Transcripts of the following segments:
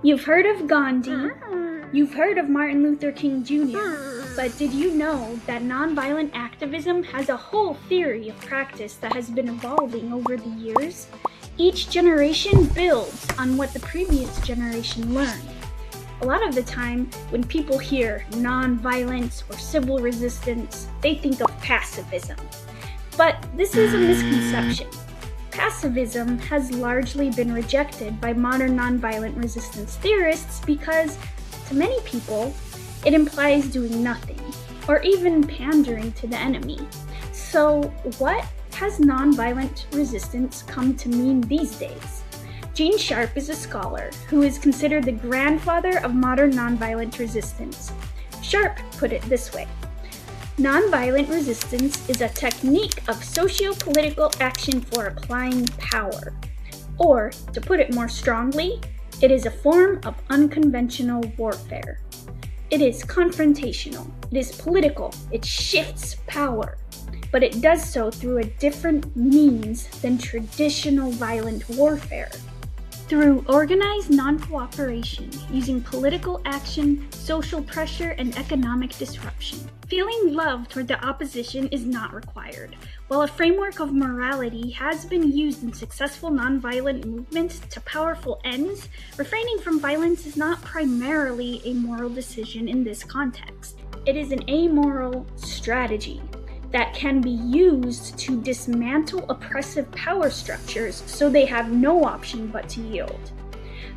You've heard of Gandhi, you've heard of Martin Luther King Jr., but did you know that nonviolent activism has a whole theory of practice that has been evolving over the years? Each generation builds on what the previous generation learned. A lot of the time, when people hear nonviolence or civil resistance, they think of pacifism. But this is a misconception. Pacifism has largely been rejected by modern nonviolent resistance theorists because, to many people, it implies doing nothing, or even pandering to the enemy. So, what has nonviolent resistance come to mean these days? Gene Sharp is a scholar who is considered the grandfather of modern nonviolent resistance. Sharp put it this way: nonviolent resistance is a technique of socio-political action for applying power. Or, to put it more strongly, it is a form of unconventional warfare. It is confrontational, it is political, it shifts power, but it does so through a different means than traditional violent warfare. Through organized non-cooperation, using political action, social pressure, and economic disruption. Feeling love toward the opposition is not required. While a framework of morality has been used in successful nonviolent movements to powerful ends, refraining from violence is not primarily a moral decision in this context. It is an amoral strategy that can be used to dismantle oppressive power structures so they have no option but to yield.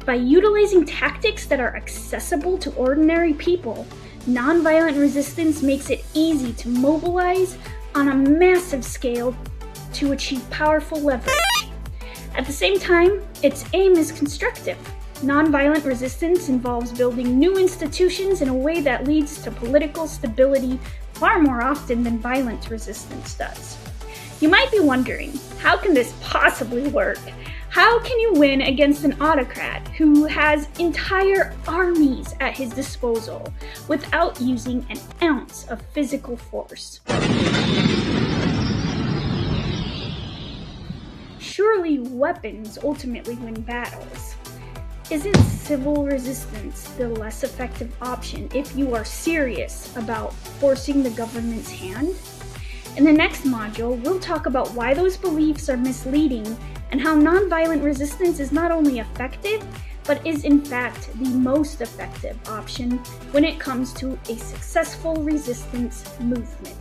By utilizing tactics that are accessible to ordinary people, nonviolent resistance makes it easy to mobilize on a massive scale to achieve powerful leverage. At the same time, its aim is constructive. Nonviolent resistance involves building new institutions in a way that leads to political stability far more often than violent resistance does. You might be wondering, how can this possibly work? How can you win against an autocrat who has entire armies at his disposal without using an ounce of physical force? Surely weapons ultimately win battles. Isn't civil resistance the less effective option if you are serious about forcing the government's hand? In the next module, we'll talk about why those beliefs are misleading and how nonviolent resistance is not only effective, but is in fact the most effective option when it comes to a successful resistance movement.